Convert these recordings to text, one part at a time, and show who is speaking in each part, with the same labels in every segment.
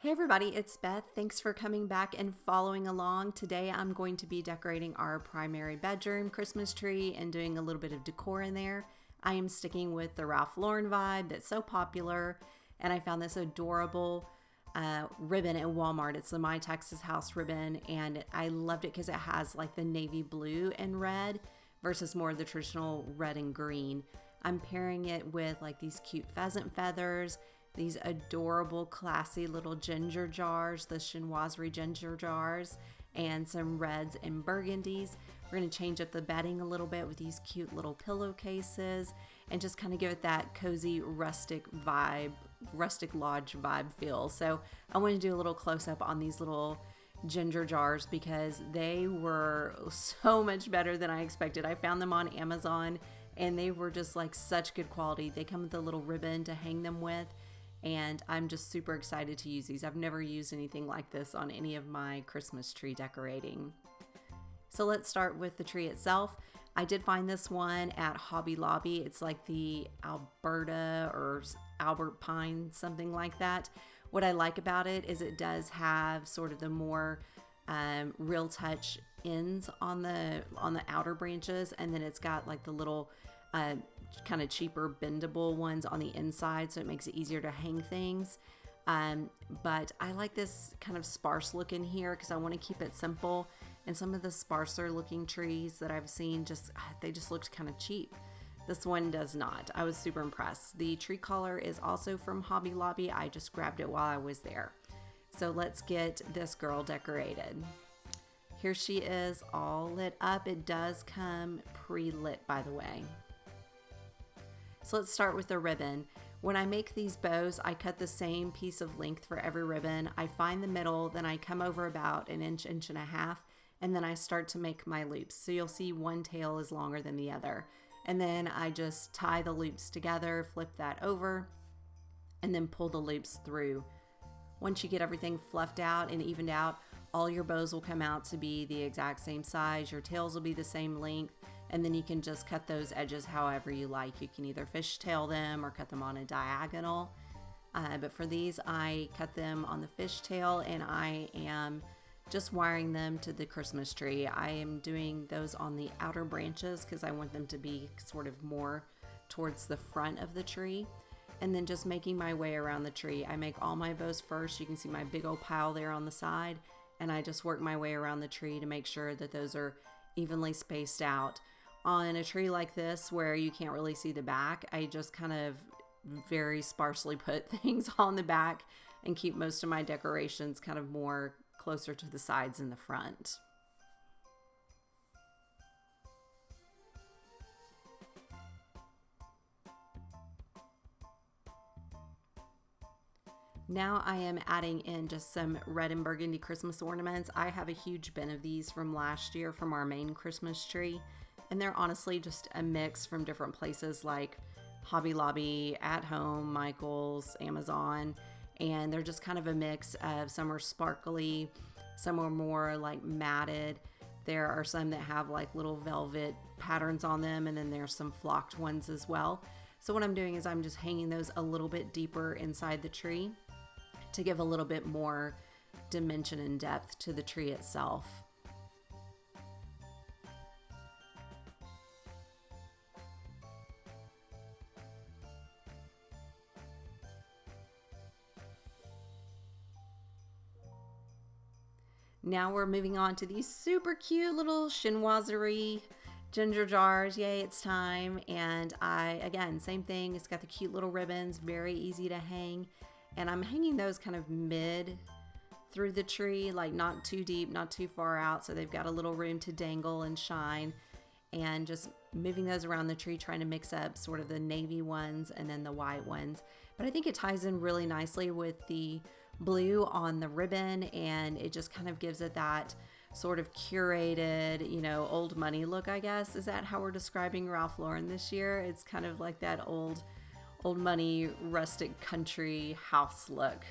Speaker 1: Hey everybody, it's Beth. Thanks for coming back and following along. Today I'm going to be decorating our primary bedroom Christmas tree and doing a little bit of decor in there. I am sticking with the Ralph Lauren vibe that's so popular, and I found this adorable ribbon at Walmart. It's the My Texas House ribbon, and I loved it because it has like the navy blue and red versus more of the traditional red and green. I'm pairing it with like these cute pheasant feathers, these adorable, classy little ginger jars, the chinoiserie ginger jars, and some reds and burgundies. We're going to change up the bedding a little bit with these cute little pillowcases and just kind of give it that cozy rustic vibe, rustic lodge vibe feel. So I want to do a little close up on these little ginger jars because they were so much better than I expected. I found them on Amazon and they were just like such good quality. They come with a little ribbon to hang them with, and I'm just super excited to use these. I've never used anything like this on any of my Christmas tree decorating. So let's start with the tree itself. I did find this one at Hobby Lobby. It's like the Alberta or Albert Pine, something like that. What I like about it is it does have sort of the more real touch ends on the outer branches, and then it's got like the little kind of cheaper bendable ones on the inside, so it makes it easier to hang things. But I like this kind of sparse look in here because I want to keep it simple. And some of the sparser looking trees that I've seen, they just looked kind of cheap. This one does not. I was super impressed. The tree color is also from Hobby Lobby. I just grabbed it while I was there. So let's get this girl decorated. Here she is, all lit up. It does come pre-lit, by the way. So let's start with the ribbon. When I make these bows, I cut the same piece of length for every ribbon. I find the middle, then I come over about an inch, inch and a half, and then I start to make my loops. So you'll see one tail is longer than the other. And then I just tie the loops together, flip that over, and then pull the loops through. Once you get everything fluffed out and evened out, all your bows will come out to be the exact same size. Your tails will be the same length. And then you can just cut those edges however you like. You can either fishtail them or cut them on a diagonal. But for these, I cut them on the fishtail, and I am just wiring them to the Christmas tree. I am doing those on the outer branches because I want them to be sort of more towards the front of the tree. And then just making my way around the tree. I make all my bows first. You can see my big old pile there on the side. And I just work my way around the tree to make sure that those are evenly spaced out. On a tree like this where you can't really see the back, I just kind of very sparsely put things on the back and keep most of my decorations kind of more closer to the sides and the front. Now I am adding in just some red and burgundy Christmas ornaments. I have a huge bin of these from last year from our main Christmas tree. And they're honestly just a mix from different places like Hobby Lobby, At Home, Michael's, Amazon. And they're just kind of a mix of some are sparkly, some are more like matted. There are some that have like little velvet patterns on them, and then there's some flocked ones as well. So what I'm doing is I'm just hanging those a little bit deeper inside the tree to give a little bit more dimension and depth to the tree itself. Now we're moving on to these super cute little chinoiserie ginger jars. Yay, it's time. And again, same thing. It's got the cute little ribbons, very easy to hang. And I'm hanging those kind of mid through the tree, like not too deep, not too far out. So they've got a little room to dangle and shine. And just moving those around the tree, trying to mix up sort of the navy ones and then the white ones. But I think it ties in really nicely with the blue on the ribbon, and it just kind of gives it that sort of curated, old money look, I guess. Is that how we're describing Ralph Lauren this year? It's kind of like that old money, rustic country house look.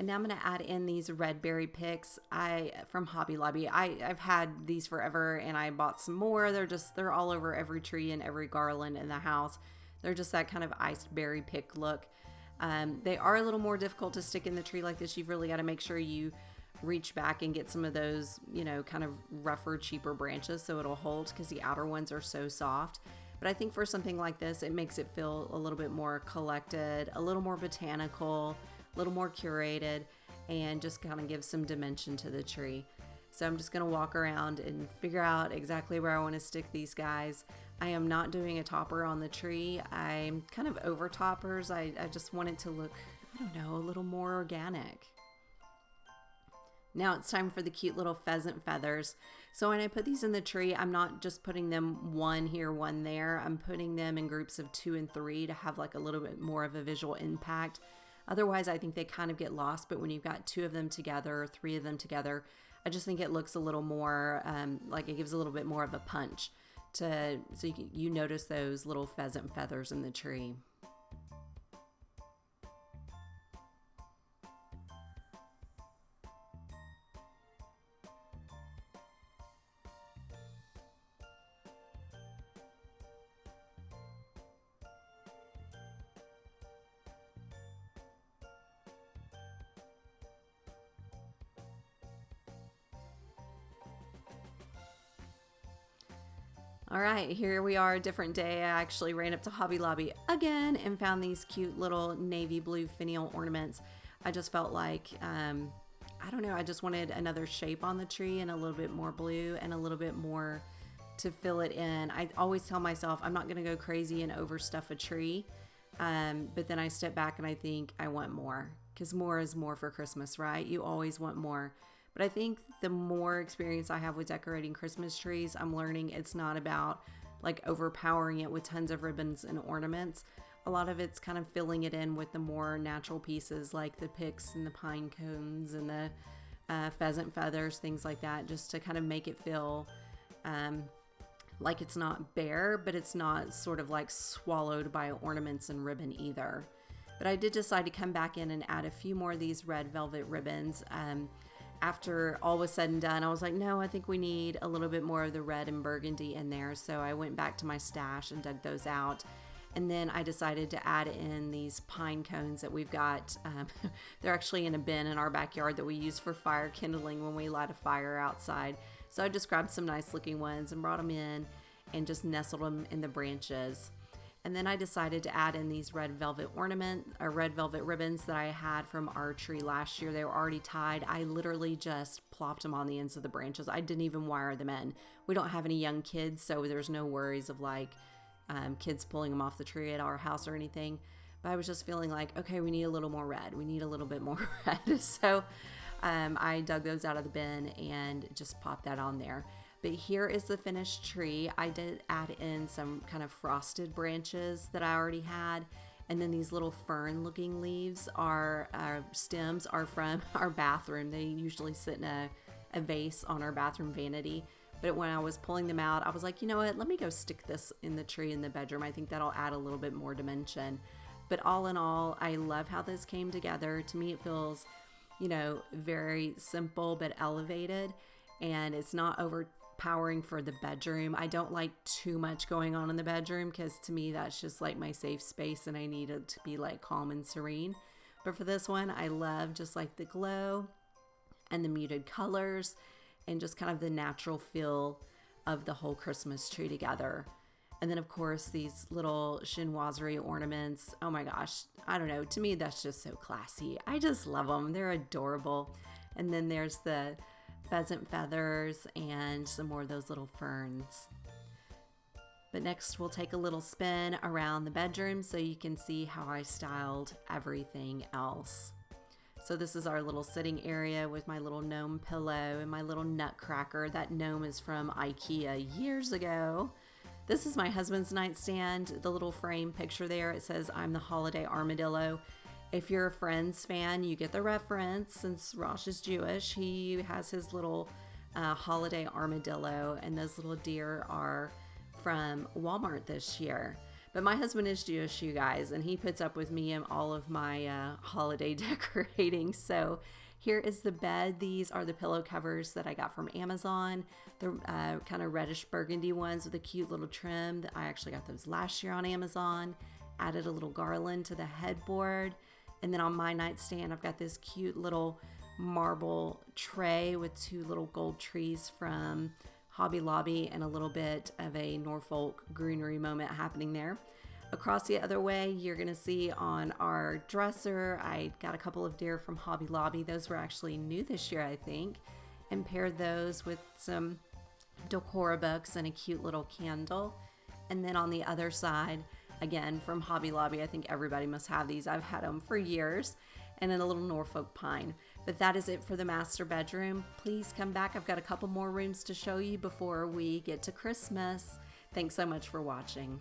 Speaker 1: And now I'm going to add in these red berry picks from Hobby Lobby. I've had these forever, and I bought some more. They're all over every tree and every garland in the house. They're just that kind of iced berry pick look. They are a little more difficult to stick in the tree like this. You've really got to make sure you reach back and get some of those, kind of rougher, cheaper branches so it'll hold, because the outer ones are so soft. But I think for something like this, it makes it feel a little bit more collected, a little more botanical, a little more curated, and just kind of give some dimension to the tree. So I'm just going to walk around and figure out exactly where I want to stick these guys. I am not doing a topper on the tree. I'm kind of over toppers. I just want it to look, a little more organic. Now it's time for the cute little pheasant feathers. So when I put these in the tree, I'm not just putting them one here, one there. I'm putting them in groups of 2 and 3 to have like a little bit more of a visual impact. Otherwise, I think they kind of get lost, but when you've got 2 of them together or 3 of them together, I just think it looks a little more, like it gives a little bit more of a punch so you notice those little pheasant feathers in the tree. All right, here we are, a different day. I actually ran up to Hobby Lobby again and found these cute little navy blue finial ornaments. I just felt like, I just wanted another shape on the tree and a little bit more blue and a little bit more to fill it in. I always tell myself I'm not going to go crazy and overstuff a tree, but then I step back and I think I want more, because more is more for Christmas, right? You always want more. But I think the more experience I have with decorating Christmas trees, I'm learning it's not about like overpowering it with tons of ribbons and ornaments. A lot of it's kind of filling it in with the more natural pieces like the picks and the pine cones and the pheasant feathers, things like that, just to kind of make it feel like it's not bare, but it's not sort of like swallowed by ornaments and ribbon either. But I did decide to come back in and add a few more of these red velvet ribbons. After all was said and done, I was like, no, I think we need a little bit more of the red and burgundy in there. So I went back to my stash and dug those out. And then I decided to add in these pine cones that we've got. They're actually in a bin in our backyard that we use for fire kindling when we light a fire outside. So I just grabbed some nice looking ones and brought them in and just nestled them in the branches. And then I decided to add in these red velvet ribbons that I had from our tree last year. They were already tied. I literally just plopped them on the ends of the branches. I didn't even wire them in. We don't have any young kids, so there's no worries of like kids pulling them off the tree at our house or anything. But I was just feeling like, okay, we need a little more red. We need a little bit more red. So I dug those out of the bin and just popped that on there. But here is the finished tree. I did add in some kind of frosted branches that I already had. And then these little fern looking leaves stems are from our bathroom. They usually sit in a vase on our bathroom vanity. But when I was pulling them out, I was like, you know what, let me go stick this in the tree in the bedroom. I think that'll add a little bit more dimension. But all in all, I love how this came together. To me, it feels, very simple but elevated. And it's not overpowering for the bedroom. I don't like too much going on in the bedroom because to me that's just like my safe space and I need it to be like calm and serene. But for this one, I love just like the glow and the muted colors and just kind of the natural feel of the whole Christmas tree together. And then of course these little chinoiserie ornaments. Oh my gosh, I don't know. To me that's just so classy. I just love them. They're adorable. And then there's the pheasant feathers and some more of those little ferns. But next we'll take a little spin around the bedroom so you can see how I styled everything else. So this is our little sitting area with my little gnome pillow and my little nutcracker. That gnome is from IKEA years ago. This is my husband's nightstand. The little frame picture there, it says I'm the holiday armadillo. If you're a Friends fan, you get the reference. Since Rosh is Jewish, he has his little holiday armadillo, and those little deer are from Walmart this year. But my husband is Jewish, you guys, and he puts up with me in all of my holiday decorating. So here is the bed. These are the pillow covers that I got from Amazon. They're kind of reddish burgundy ones with a cute little trim. I actually got those last year on Amazon. Added a little garland to the headboard. And then on my nightstand, I've got this cute little marble tray with two little gold trees from Hobby Lobby and a little bit of a Norfolk greenery moment happening there. Across the other way, you're going to see on our dresser, I got a couple of deer from Hobby Lobby. Those were actually new this year, I think, and paired those with some Decor books and a cute little candle. And then on the other side, again, from Hobby Lobby, I think everybody must have these. I've had them for years, and then a little Norfolk pine. But that is it for the master bedroom. Please come back. I've got a couple more rooms to show you before we get to Christmas. Thanks so much for watching.